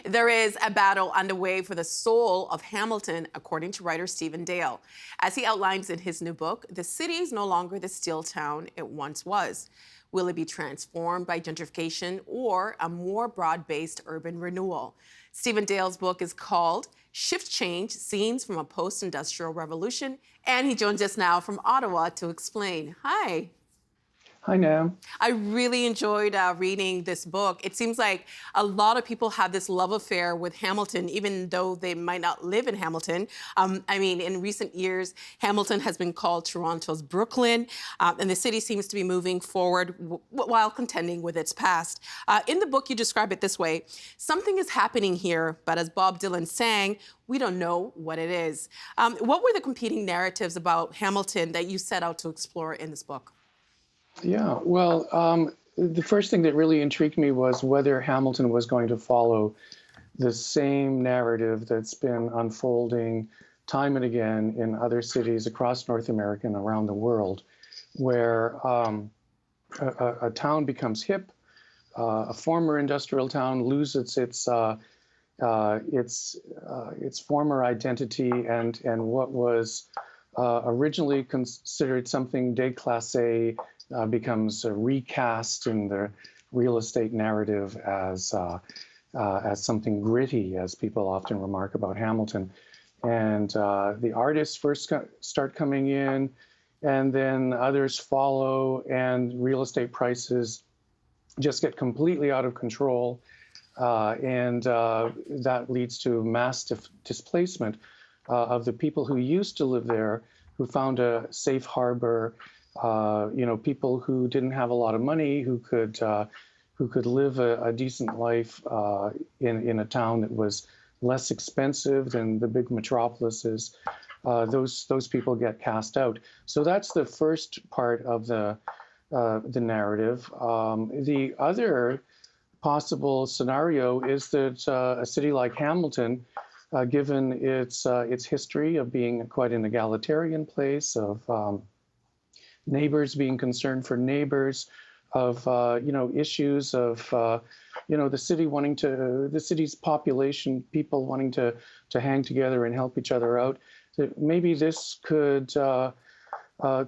There is a battle underway for the soul of Hamilton, according to writer Stephen Dale. As he outlines in his new book, the city is no longer the steel town it once was. Will it be transformed by gentrification or a more broad-based urban renewal? Stephen Dale's book is called Shift Change, Scenes from a Post-Industrial Revolution, and he joins us now from Ottawa to explain. Hi. Hi, Nam. I really enjoyed reading this book. It seems like a lot of people have this love affair with Hamilton, even though they might not live in Hamilton. I mean, in recent years, Hamilton has been called Toronto's Brooklyn, and the city seems to be moving forward while contending with its past. In the book, you describe it this way: something is happening here, but as Bob Dylan sang, we don't know what it is. What were the competing narratives about Hamilton that you set out to explore in this book? Yeah, well, the first thing that really intrigued me was whether Hamilton was going to follow the same narrative that's been unfolding time and again in other cities across North America and around the world, where a town becomes hip, a former industrial town loses its former identity, and what was originally considered something déclassé becomes recast in the real estate narrative as something gritty, as people often remark about Hamilton. And the artists first start coming in, and then others follow, and real estate prices just get completely out of control. And that leads to mass displacement of the people who used to live there, who found a safe harbor. People who didn't have a lot of money, who could live a decent life in a town that was less expensive than the big metropolises. Those people get cast out. So that's the first part of the narrative. The other possible scenario is that a city like Hamilton, given its history of being quite an egalitarian place, of neighbors being concerned for neighbors, of issues of the city's population, people wanting to hang together and help each other out. That maybe this could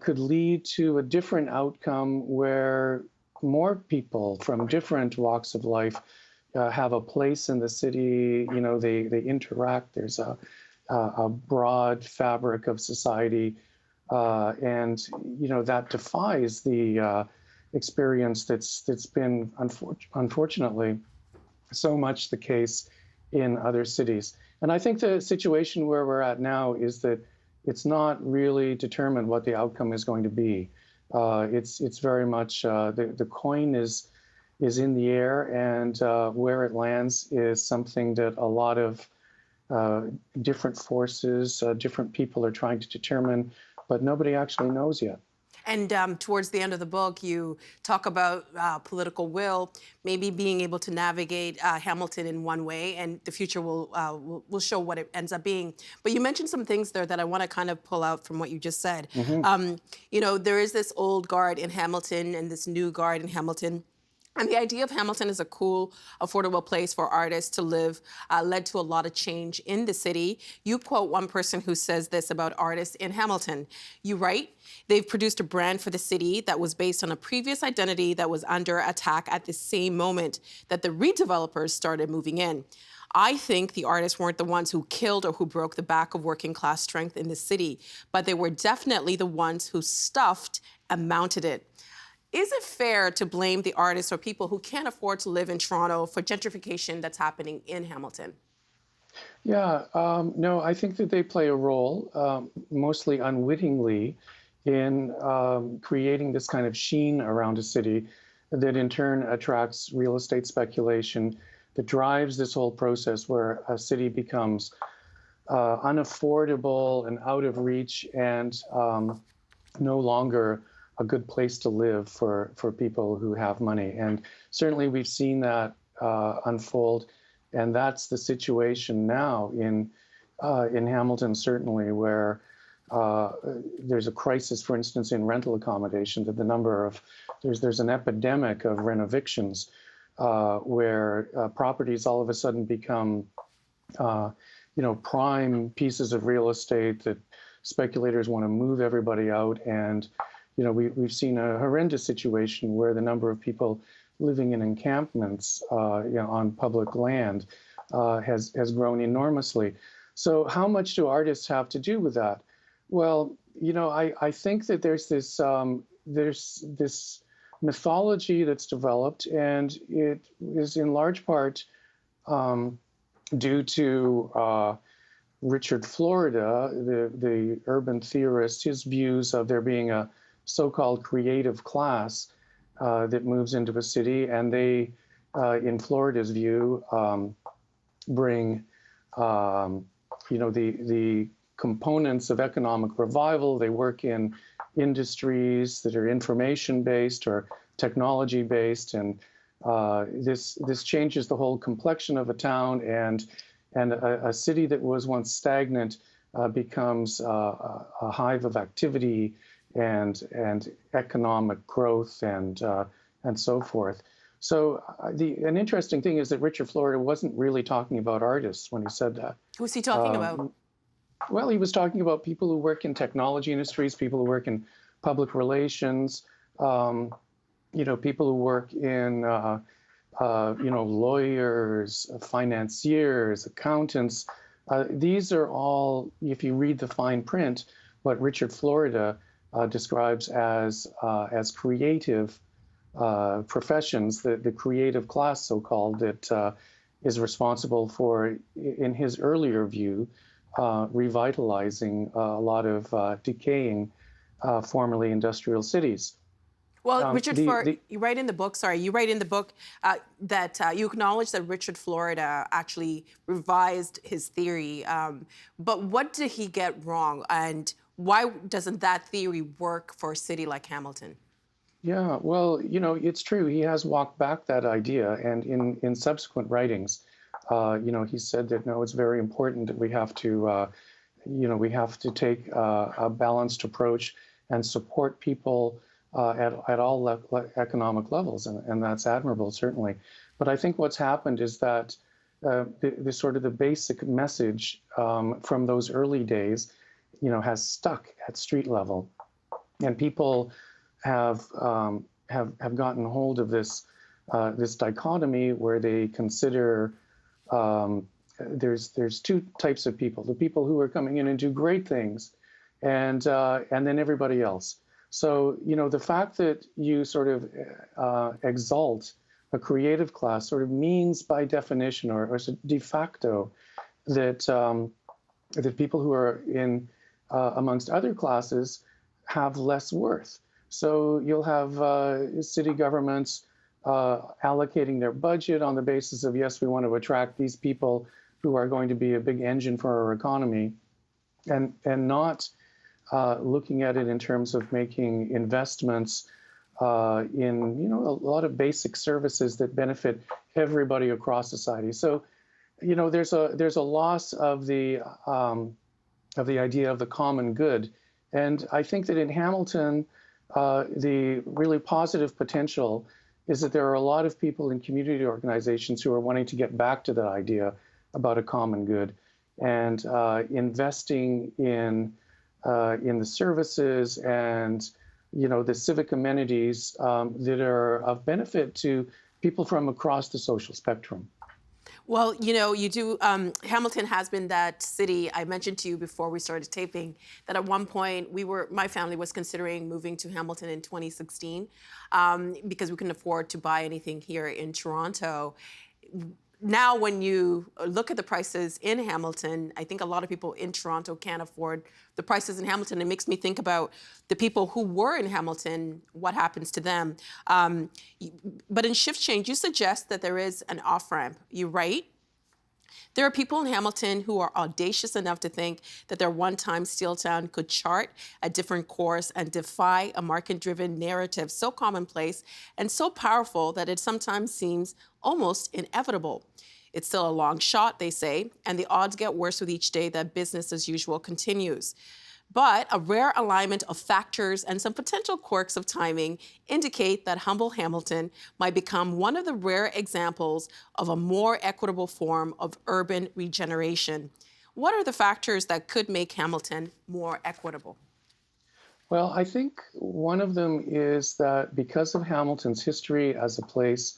lead to a different outcome where more people from different walks of life have a place in the city. They interact. There's a broad fabric of society. And that defies the experience that's been unfortunately so much the case in other cities. And I think the situation where we're at now is that it's not really determined what the outcome is going to be. It's very much the coin is in the air, and where it lands is something that a lot of different forces, different people are trying to determine, but nobody actually knows yet. And towards the end of the book, you talk about political will, maybe being able to navigate Hamilton in one way, and the future will show what it ends up being. But you mentioned some things there that I want to kind of pull out from what you just said. There is this old guard in Hamilton and this new guard in Hamilton. And the idea of Hamilton as a cool, affordable place for artists to live led to a lot of change in the city. You quote one person who says this about artists in Hamilton. You write, they've produced a brand for the city that was based on a previous identity that was under attack at the same moment that the redevelopers started moving in. I think the artists weren't the ones who killed or who broke the back of working class strength in the city, but they were definitely the ones who stuffed and mounted it. Is it fair to blame the artists or people who can't afford to live in Toronto for gentrification that's happening in Hamilton? Yeah, no, I think that they play a role, mostly unwittingly, in creating this kind of sheen around a city that in turn attracts real estate speculation, that drives this whole process where a city becomes unaffordable and out of reach, and no longer a good place to live for people who have money. And certainly we've seen that unfold, and that's the situation now in Hamilton, certainly, where there's a crisis, for instance, in rental accommodation, that there's an epidemic of renovictions. where properties all of a sudden become prime pieces of real estate that speculators want to move everybody out. And, we've seen a horrendous situation where the number of people living in encampments, on public land has grown enormously. So how much do artists have to do with that? Well, I think that there's this mythology that's developed, and it is in large part due to Richard Florida, the urban theorist, his views of there being a so-called creative class that moves into a city, and they, in Florida's view, bring the components of economic revival. They work in industries that are information-based or technology-based, and this changes the whole complexion of a town, and a city that was once stagnant becomes a hive of activity and economic growth and so forth. So an interesting thing is that Richard Florida wasn't really talking about artists when he said that. Who's he talking about? Well, he was talking about people who work in technology industries, people who work in public relations, people who work in lawyers, financiers, accountants. These are all, if you read the fine print, what Richard Florida describes as creative professions, the creative class, so-called, that is responsible for, in his earlier view, revitalizing a lot of decaying, formerly industrial cities. Well, Richard Florida, you write in the book, that you acknowledge that Richard Florida actually revised his theory. But what did he get wrong? And why doesn't that theory work for a city like Hamilton? Yeah, well, it's true. He has walked back that idea. And in subsequent writings, he said that, no, it's very important that we have to take a balanced approach and support people at all economic levels, and that's admirable, certainly. But I think what's happened is that the sort of the basic message from those early days, has stuck at street level, and people have gotten hold of this dichotomy where they consider there's two types of people: the people who are coming in and do great things, and then everybody else. So, the fact that you sort of exalt a creative class sort of means by definition or de facto that that people who are in amongst other classes have less worth. So you'll have city governments allocating their budget on the basis of, yes, we want to attract these people who are going to be a big engine for our economy, and not looking at it in terms of making investments in a lot of basic services that benefit everybody across society. So there's a loss of the idea of the common good, and I think that in Hamilton, the really positive potential is that there are a lot of people in community organizations who are wanting to get back to that idea about a common good, and investing in the services and the civic amenities that are of benefit to people from across the social spectrum. Well, you do. Hamilton has been that city. I mentioned to you before we started taping that at one point my family was considering moving to Hamilton in 2016 because we couldn't afford to buy anything here in Toronto. Now, when you look at the prices in Hamilton, I think a lot of people in Toronto can't afford the prices in Hamilton. It makes me think about the people who were in Hamilton, what happens to them. But in Shift Change, you suggest that there is an off-ramp. You write, there are people in Hamilton who are audacious enough to think that their one-time steel town could chart a different course and defy a market-driven narrative so commonplace and so powerful that it sometimes seems almost inevitable. It's still a long shot, they say, and the odds get worse with each day that business as usual continues. But a rare alignment of factors and some potential quirks of timing indicate that humble Hamilton might become one of the rare examples of a more equitable form of urban regeneration. What are the factors that could make Hamilton more equitable? Well, I think one of them is that because of Hamilton's history as a place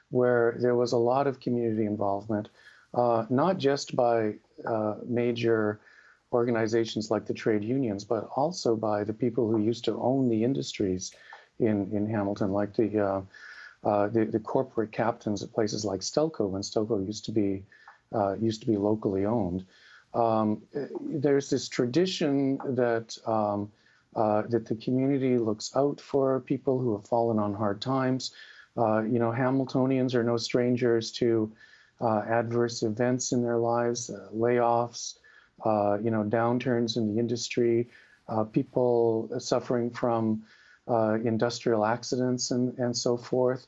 where there was a lot of community involvement, not just by major organizations like the trade unions, but also by the people who used to own the industries in Hamilton, like the corporate captains at places like Stelco, when Stelco used to be locally owned. There's this tradition that the community looks out for people who have fallen on hard times. Hamiltonians are no strangers to adverse events in their lives, layoffs, downturns in the industry, people suffering from industrial accidents and so forth,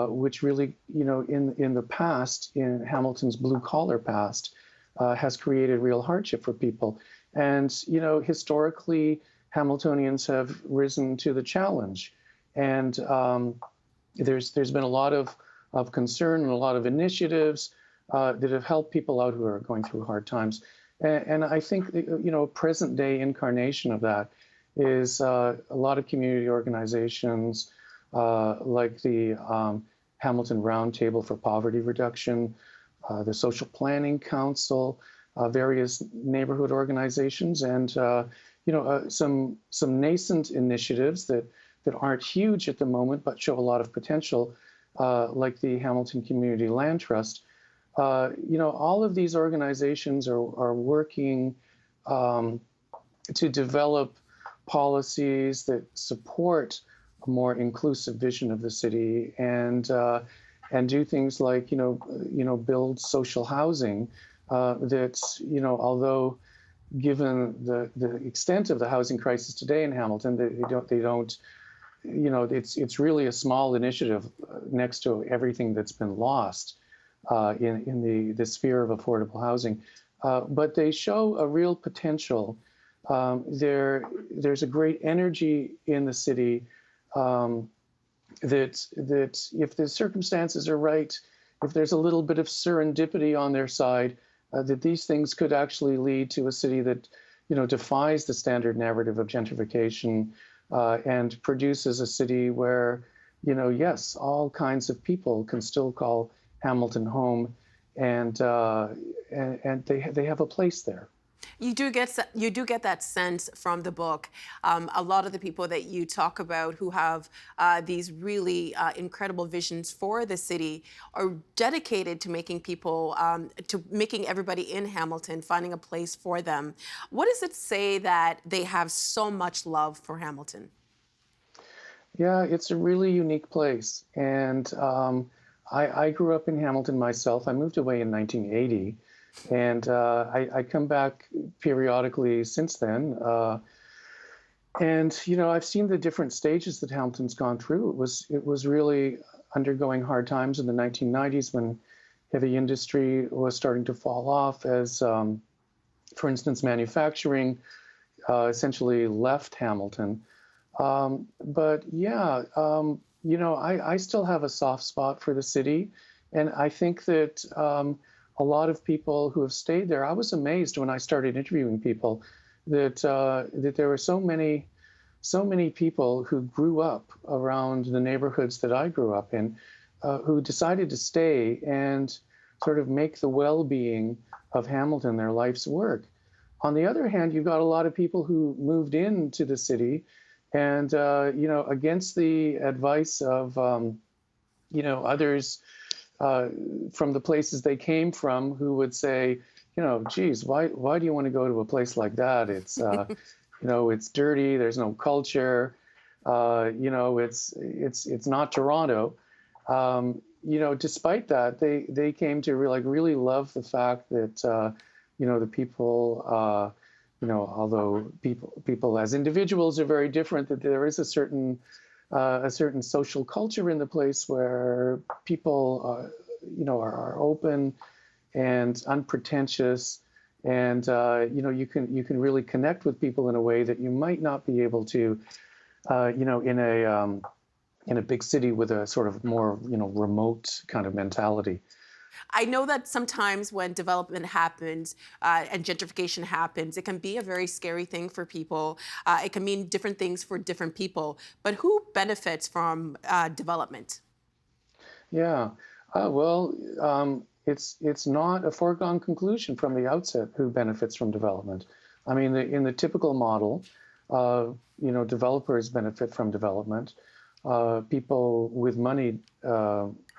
which really, in the past, in Hamilton's blue collar past, has created real hardship for people. And, historically, Hamiltonians have risen to the challenge. And there's been a lot of concern and a lot of initiatives that have helped people out who are going through hard times. And I think, a present day incarnation of that is a lot of community organizations like the Hamilton Roundtable for Poverty Reduction, the Social Planning Council, various neighborhood organizations, and some nascent initiatives that aren't huge at the moment but show a lot of potential, like the Hamilton Community Land Trust. All of these organizations are working to develop policies that support a more inclusive vision of the city and do things like build social housing that although given the extent of the housing crisis today in Hamilton, they don't it's really a small initiative next to everything that's been lost in the sphere of affordable housing. But they show a real potential. There's a great energy in the city that if the circumstances are right, if there's a little bit of serendipity on their side, that these things could actually lead to a city that, defies the standard narrative of gentrification and produces a city where, yes, all kinds of people can still call Hamilton home, and they have a place there. You do get that sense from the book. A lot of the people that you talk about who have these really incredible visions for the city are dedicated to making people, to making everybody in Hamilton finding a place for them. What does it say that they have so much love for Hamilton? Yeah, it's a really unique place, and I grew up in Hamilton myself. I moved away in 1980. And I come back periodically since then. And I've seen the different stages that Hamilton's gone through. It was really undergoing hard times in the 1990s when heavy industry was starting to fall off as, for instance, manufacturing essentially left Hamilton. But yeah, I still have a soft spot for the city. And I think that a lot of people who have stayed there, I was amazed when I started interviewing people that there were so many people who grew up around the neighborhoods that I grew up in, who decided to stay and sort of make the well-being of Hamilton their life's work. On the other hand, you've got a lot of people who moved into the city and, against the advice of, others from the places they came from, who would say, geez, why do you want to go to a place like that? It's, it's dirty. There's no culture. It's not Toronto. Despite that, they came to really love the fact that, the people, although people as individuals are very different, that there is a certain social culture in the place where people, are open and unpretentious and you can really connect with people in a way that you might not be able to, in a big city with a sort of more remote kind of mentality. I know that sometimes when development happens and gentrification happens, it can be a very scary thing for people. It can mean different things for different people. But who benefits from development? Yeah. Well, it's not a foregone conclusion from the outset who benefits from development. I mean, in the typical model, developers benefit from development. People with money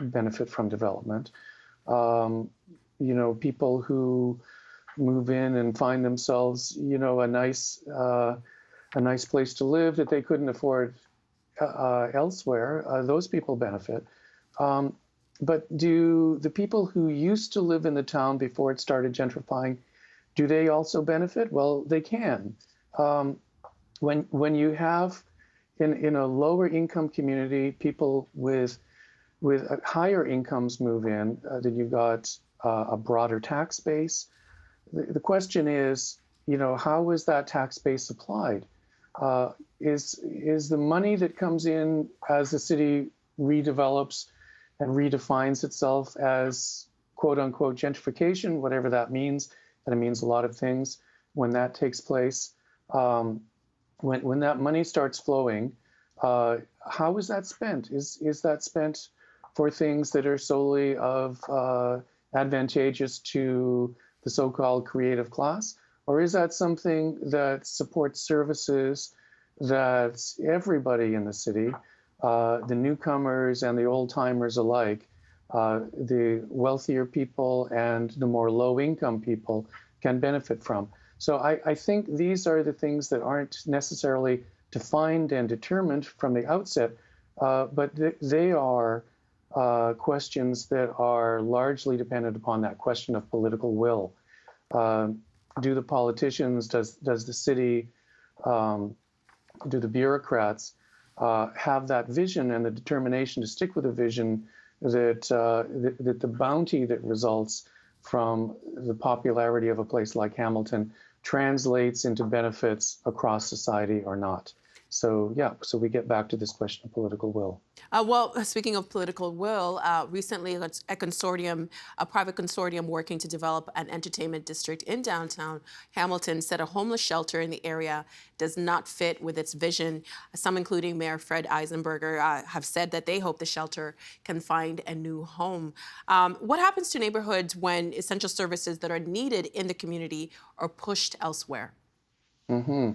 benefit from development. Um, People who move in and find themselves, a nice place to live that they couldn't afford elsewhere. Those people benefit. Um, but do the people who used to live in the town before it started gentrifying, do they also benefit? Well, they can. Um, when you have in a lower income community people with higher incomes move in, then you've got a broader tax base. The question is, how is that tax base applied? Is the money that comes in as the city redevelops and redefines itself as quote unquote gentrification, whatever that means, and it means a lot of things when that takes place. Um, when that money starts flowing, how is that spent? Is that spent for things that are solely of advantageous to the so-called creative class, or is that something that supports services that everybody in the city, the newcomers and the old timers alike, the wealthier people and the more low-income people can benefit from? So I think these are the things that aren't necessarily defined and determined from the outset, but they are questions that are largely dependent upon that question of political will. Um, do the politicians, does the city, um, do the bureaucrats have that vision and the determination to stick with a vision that the bounty that results from the popularity of a place like Hamilton translates into benefits across society or not? So yeah, so we get back to this question of political will. Speaking of political will, recently a private consortium working to develop an entertainment district in downtown Hamilton, said a homeless shelter in the area does not fit with its vision. Some, including Mayor Fred Eisenberger, have said that they hope the shelter can find a new home. What happens to neighborhoods when essential services that are needed in the community are pushed elsewhere? Hmm.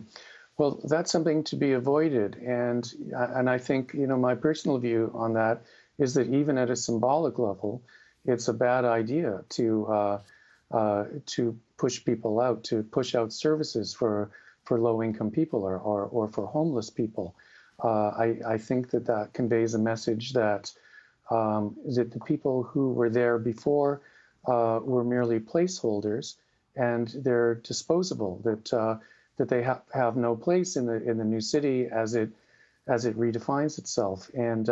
Well, that's something to be avoided, and I think my personal view on that is that even at a symbolic level, it's a bad idea to push people out, to push out services for low income people or for homeless people. I think that that conveys a message that the people who were there before were merely placeholders and they're disposable. That they have no place in the new city as it redefines itself. And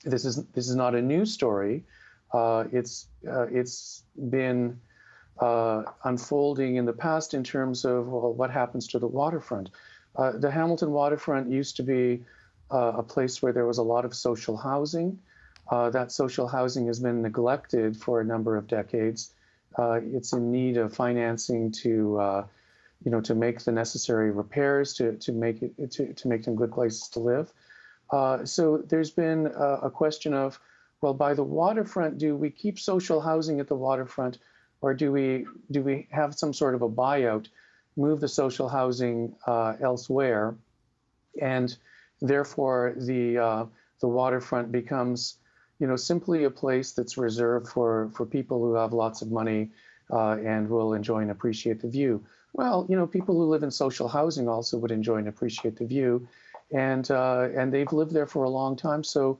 this is not a new story. It's been unfolding in the past in terms of, well, what happens to the waterfront. The Hamilton waterfront used to be a place where there was a lot of social housing. That social housing has been neglected for a number of decades. It's in need of financing to make the necessary repairs to make them good places to live. So there's been a question of, well, by the waterfront, do we keep social housing at the waterfront, or do we have some sort of a buyout, move the social housing elsewhere, and therefore the waterfront becomes, simply a place that's reserved for people who have lots of money and will enjoy and appreciate the view. Well, people who live in social housing also would enjoy and appreciate the view, and they've lived there for a long time. So,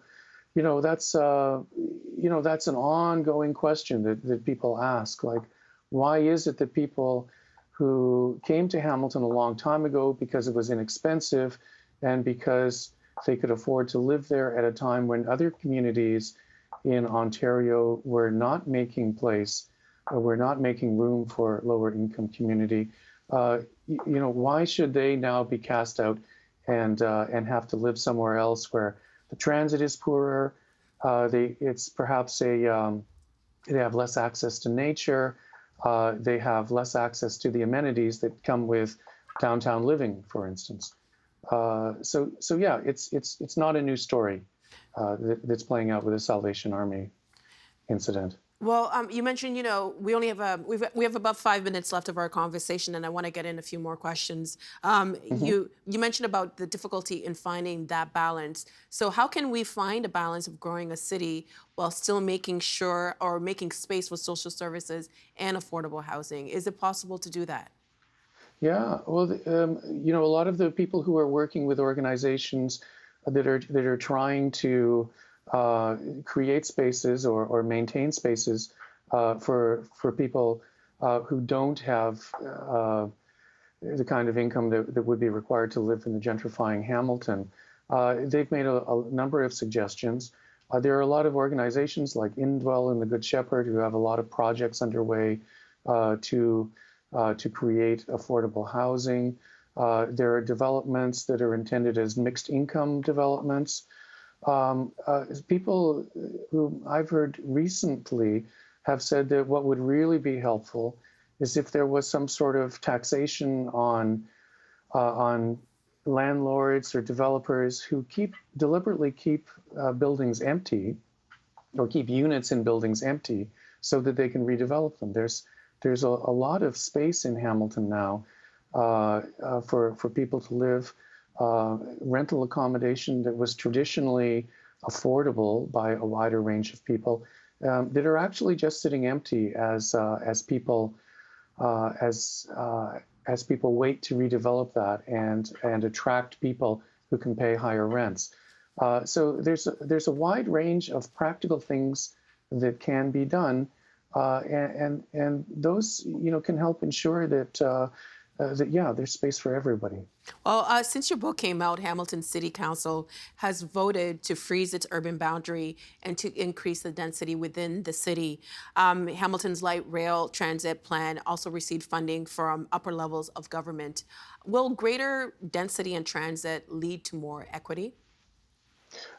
that's an ongoing question that people ask, like, why is it that people who came to Hamilton a long time ago because it was inexpensive and because they could afford to live there at a time when other communities in Ontario were not making place we're not making room for lower income community. Why should they now be cast out and have to live somewhere else where the transit is poorer? It's perhaps they have less access to nature. They have less access to the amenities that come with downtown living, for instance. So yeah, it's not a new story that's playing out with the Salvation Army incident. Well, you mentioned, we only have we have about 5 minutes left of our conversation, and I want to get in a few more questions. Mm-hmm. You mentioned about the difficulty in finding that balance. So, how can we find a balance of growing a city while still making sure or making space for social services and affordable housing? Is it possible to do that? Yeah, well, a lot of the people who are working with organizations that are trying to create spaces or maintain spaces for people who don't have the kind of income that would be required to live in the gentrifying Hamilton. They've made a number of suggestions. There are a lot of organizations like Indwell and the Good Shepherd who have a lot of projects underway to create affordable housing. There are developments that are intended as mixed income developments. People who I've heard recently have said that what would really be helpful is if there was some sort of taxation on landlords or developers who deliberately keep buildings empty or keep units in buildings empty so that they can redevelop them. There's a lot of space in Hamilton now for people to live. Rental accommodation that was traditionally affordable by a wider range of people that are actually just sitting empty as people as people wait to redevelop that and attract people who can pay higher rents. So there's a wide range of practical things that can be done, and those can help ensure that yeah, there's space for everybody. Well, since your book came out, Hamilton City Council has voted to freeze its urban boundary and to increase the density within the city. Hamilton's light rail transit plan also received funding from upper levels of government. Will greater density in transit lead to more equity?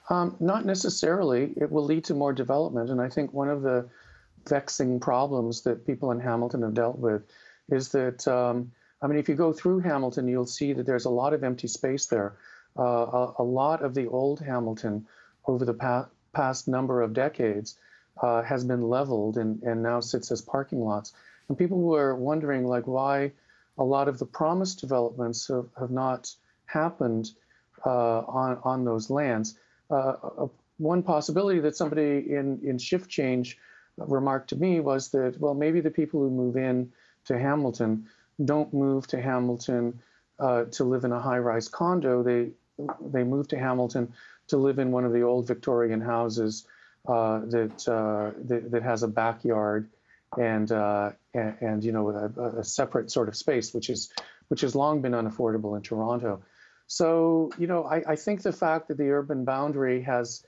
Not necessarily. It will lead to more development, and I think one of the vexing problems that people in Hamilton have dealt with is that, I mean, if you go through Hamilton, you'll see that there's a lot of empty space there. A lot of the old Hamilton over the past number of decades has been leveled and now sits as parking lots. And people were wondering, like, why a lot of the promised developments have not happened on those lands. One possibility that somebody in shift change remarked to me was that, well, maybe the people who move in to Hamilton don't move to Hamilton to live in a high-rise condo. They move to Hamilton to live in one of the old Victorian houses that has a backyard and a separate sort of space, which has long been unaffordable in Toronto. So I think the fact that the urban boundary has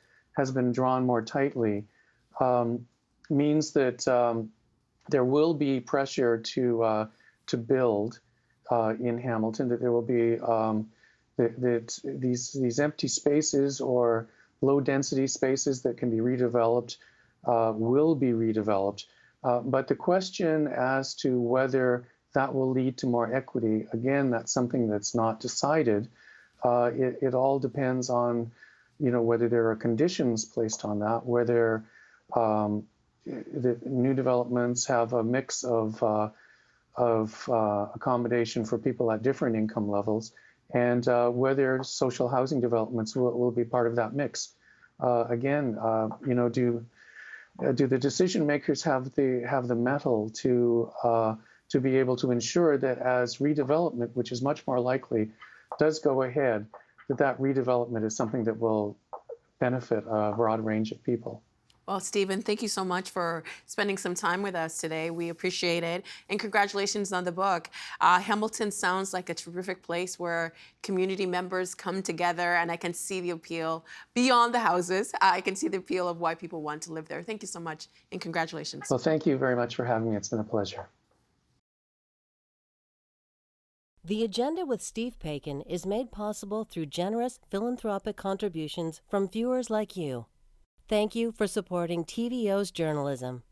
been drawn more tightly means that there will be pressure to build in Hamilton. That there will be that these empty spaces or low density spaces that can be redeveloped will be redeveloped. But the question as to whether that will lead to more equity, again, that's something that's not decided. It all depends on, whether there are conditions placed on that, whether the new developments have a mix of accommodation for people at different income levels, and whether social housing developments will be part of that mix. Again, do the decision makers have the mettle to be able to ensure that as redevelopment, which is much more likely, does go ahead, that redevelopment is something that will benefit a broad range of people? Well, Stephen, thank you so much for spending some time with us today. We appreciate it. And congratulations on the book. Hamilton sounds like a terrific place where community members come together, and I can see the appeal beyond the houses. I can see the appeal of why people want to live there. Thank you so much, and congratulations. Well, thank you very much for having me. It's been a pleasure. The Agenda with Steve Paikin is made possible through generous philanthropic contributions from viewers like you. Thank you for supporting TVO's journalism.